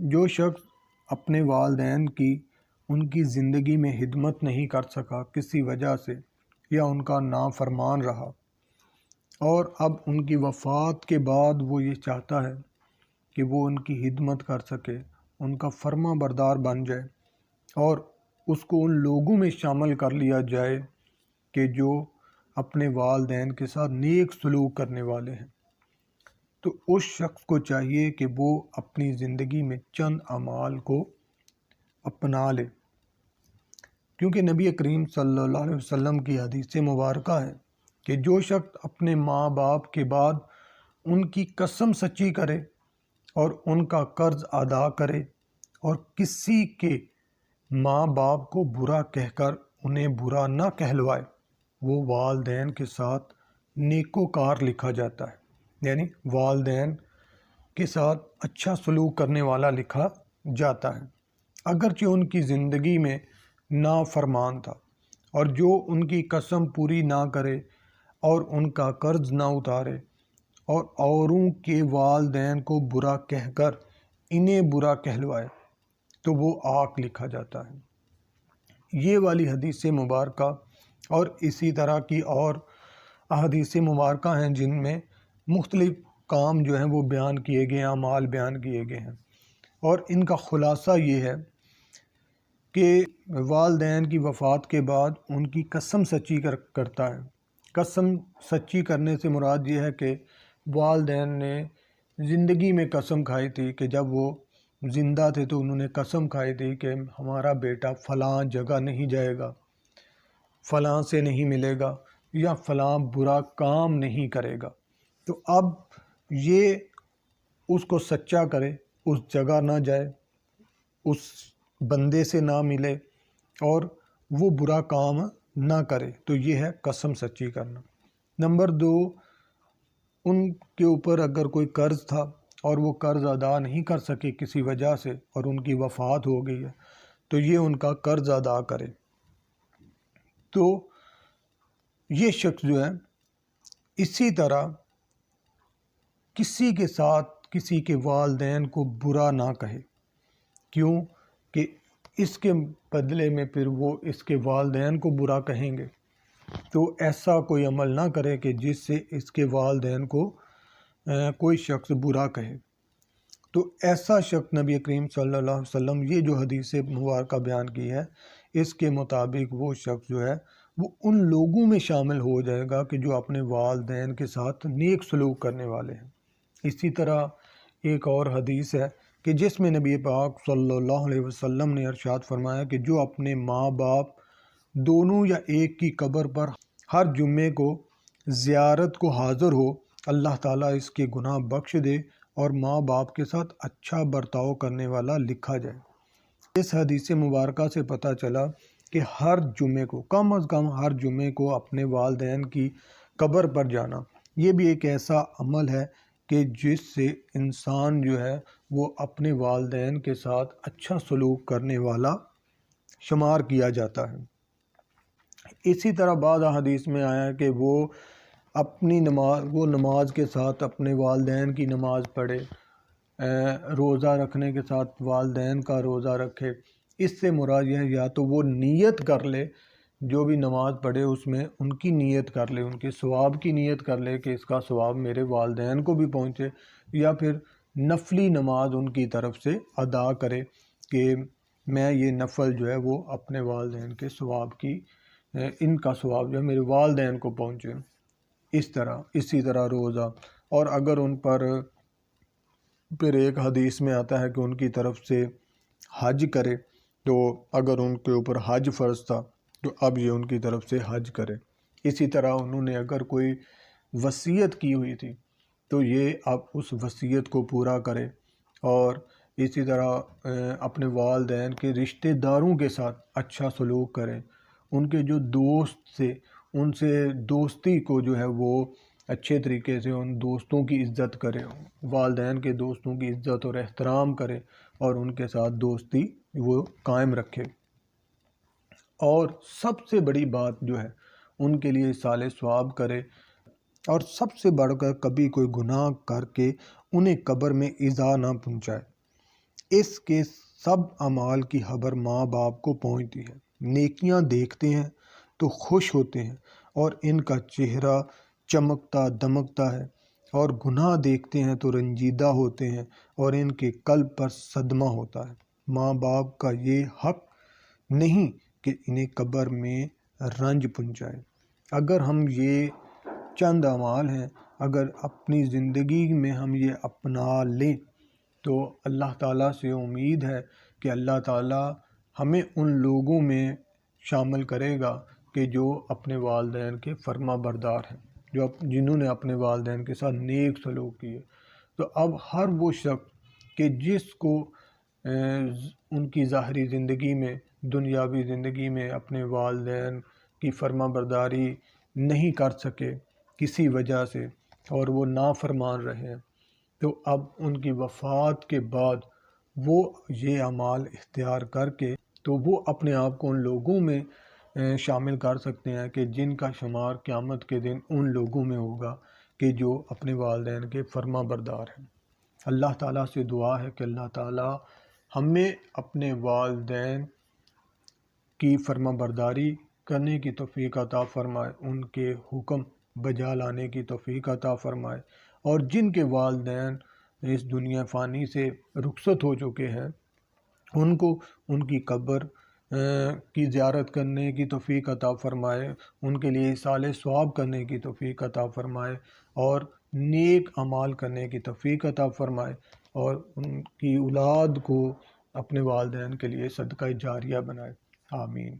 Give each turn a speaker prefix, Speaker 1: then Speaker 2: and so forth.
Speaker 1: جو شخص اپنے والدین کی ان کی زندگی میں خدمت نہیں کر سکا کسی وجہ سے، یا ان کا نافرمان رہا، اور اب ان کی وفات کے بعد وہ یہ چاہتا ہے کہ وہ ان کی خدمت کر سکے، ان کا فرما بردار بن جائے، اور اس کو ان لوگوں میں شامل کر لیا جائے کہ جو اپنے والدین کے ساتھ نیک سلوک کرنے والے ہیں، تو اس شخص کو چاہیے کہ وہ اپنی زندگی میں چند اعمال کو اپنا لے، کیونکہ نبی کریم صلی اللہ علیہ وسلم کی حدیث مبارکہ ہے کہ جو شخص اپنے ماں باپ کے بعد ان کی قسم سچی کرے اور ان کا قرض ادا کرے، اور کسی کے ماں باپ کو برا کہہ کر انہیں برا نہ کہلوائے، وہ والدین کے ساتھ نیکوکار لکھا جاتا ہے، یعنی والدین کے ساتھ اچھا سلوک کرنے والا لکھا جاتا ہے، اگرچہ ان کی زندگی میں نافرمان تھا، اور جو ان کی قسم پوری نہ کرے اور ان کا قرض نہ اتارے اور اوروں کے والدین کو برا کہہ کر انہیں برا کہلوائے، تو وہ آگ لکھا جاتا ہے۔ یہ والی حدیث مبارکہ اور اسی طرح کی اور احادیث مبارکہ ہیں جن میں مختلف کام جو ہیں وہ بیان کیے گئے ہیں، اعمال بیان کیے گئے ہیں، اور ان کا خلاصہ یہ ہے کہ والدین کی وفات کے بعد ان کی قسم سچی کرتا ہے۔ قسم سچی کرنے سے مراد یہ ہے کہ والدین نے زندگی میں قسم کھائی تھی کہ جب وہ زندہ تھے تو انہوں نے قسم کھائی تھی کہ ہمارا بیٹا فلاں جگہ نہیں جائے گا، فلاں سے نہیں ملے گا، یا فلاں برا کام نہیں کرے گا، تو اب یہ اس کو سچا کرے، اس جگہ نہ جائے، اس بندے سے نہ ملے اور وہ برا کام نہ کرے، تو یہ ہے قسم سچی کرنا۔ نمبر 2، ان کے اوپر اگر کوئی قرض تھا اور وہ قرض ادا نہیں کر سکے کسی وجہ سے اور ان کی وفات ہو گئی ہے، تو یہ ان کا قرض ادا کرے۔ تو یہ شخص جو ہے اسی طرح کسی کے ساتھ کسی کے والدین کو برا نہ کہے، کیوں کہ اس کے بدلے میں پھر وہ اس کے والدین کو برا کہیں گے، تو ایسا کوئی عمل نہ کرے کہ جس سے اس کے والدین کو کوئی شخص برا کہے۔ تو ایسا شخص نبی کریم صلی اللہ علیہ وسلم یہ جو حدیث مبارکہ بیان کی ہے، اس کے مطابق وہ شخص جو ہے وہ ان لوگوں میں شامل ہو جائے گا کہ جو اپنے والدین کے ساتھ نیک سلوک کرنے والے ہیں۔ اسی طرح ایک اور حدیث ہے کہ جس میں نبی پاک صلی اللہ علیہ وسلم نے ارشاد فرمایا کہ جو اپنے ماں باپ دونوں یا ایک کی قبر پر ہر جمعے کو زیارت کو حاضر ہو، اللہ تعالیٰ اس کے گناہ بخش دے اور ماں باپ کے ساتھ اچھا برتاؤ کرنے والا لکھا جائے۔ اس حدیث مبارکہ سے پتہ چلا کہ ہر جمعے کو، کم از کم ہر جمعے کو اپنے والدین کی قبر پر جانا، یہ بھی ایک ایسا عمل ہے کہ جس سے انسان جو ہے وہ اپنے والدین کے ساتھ اچھا سلوک کرنے والا شمار کیا جاتا ہے۔ اسی طرح بعض حدیث میں آیا ہے کہ وہ اپنی نماز کے ساتھ اپنے والدین کی نماز پڑھے، روزہ رکھنے کے ساتھ والدین کا روزہ رکھے۔ اس سے مراد یہ ہے یا تو وہ نیت کر لے، جو بھی نماز پڑھے اس میں ان کی نیت کر لے، ان کے ثواب کی نیت کر لے کہ اس کا ثواب میرے والدین کو بھی پہنچے، یا پھر نفلی نماز ان کی طرف سے ادا کرے کہ میں یہ نفل جو ہے وہ اپنے والدین کے ثواب کی، ان کا ثواب جو ہے میرے والدین کو پہنچے۔ اسی طرح روزہ، اور اگر ان پر پھر ایک حدیث میں آتا ہے کہ ان کی طرف سے حج کرے، تو اگر ان کے اوپر حج فرض تھا تو اب یہ ان کی طرف سے حج کرے۔ اسی طرح انہوں نے اگر کوئی وصیت کی ہوئی تھی تو یہ اب اس وصیت کو پورا کرے، اور اسی طرح اپنے والدین کے رشتہ داروں کے ساتھ اچھا سلوک کرے، ان کے جو دوست سے ان سے دوستی کو جو ہے وہ اچھے طریقے سے ان دوستوں کی عزت کرے، والدین کے دوستوں کی عزت اور احترام کرے اور ان کے ساتھ دوستی وہ قائم رکھے، اور سب سے بڑی بات جو ہے ان کے لیے ایصال ثواب کرے، اور سب سے بڑھ کر کبھی کوئی گناہ کر کے انہیں قبر میں ایذا نہ پہنچائے۔ اس کے سب اعمال کی خبر ماں باپ کو پہنچتی ہے۔ نیکیاں دیکھتے ہیں تو خوش ہوتے ہیں اور ان کا چہرہ چمکتا دمکتا ہے، اور گناہ دیکھتے ہیں تو رنجیدہ ہوتے ہیں اور ان کے قلب پر صدمہ ہوتا ہے۔ ماں باپ کا یہ حق نہیں کہ انہیں قبر میں رنج پہنچائے۔ اگر ہم یہ چند اعمال ہیں، اگر اپنی زندگی میں ہم یہ اپنا لیں تو اللہ تعالیٰ سے امید ہے کہ اللہ تعالیٰ ہمیں ان لوگوں میں شامل کرے گا کہ جو اپنے والدین کے فرما بردار ہیں، جنہوں نے اپنے والدین کے ساتھ نیک سلوک کیے۔ تو اب ہر وہ شخص کہ جس کو ان کی ظاہری زندگی میں، دنیاوی زندگی میں اپنے والدین کی فرما برداری نہیں کر سکے کسی وجہ سے، اور وہ نافرمان رہے ہیں، تو اب ان کی وفات کے بعد وہ یہ اعمال اختیار کر کے تو وہ اپنے آپ کو ان لوگوں میں شامل کر سکتے ہیں کہ جن کا شمار قیامت کے دن ان لوگوں میں ہوگا کہ جو اپنے والدین کے فرما بردار ہیں۔ اللہ تعالیٰ سے دعا ہے کہ اللہ تعالیٰ ہمیں اپنے والدین کی فرما برداری کرنے کی توفیق عطا فرمائے، ان کے حکم بجا لانے کی توفیق عطا فرمائے، اور جن کے والدین اس دنیا فانی سے رخصت ہو چکے ہیں ان کو ان کی قبر کی زیارت کرنے کی توفیق عطا فرمائے، ان کے لیے ایصال ثواب کرنے کی توفیق عطا فرمائے، اور نیک اعمال کرنے کی توفیق عطا فرمائے، اور ان کی اولاد کو اپنے والدین کے لیے صدقہ جاریہ بنائے۔ آمین۔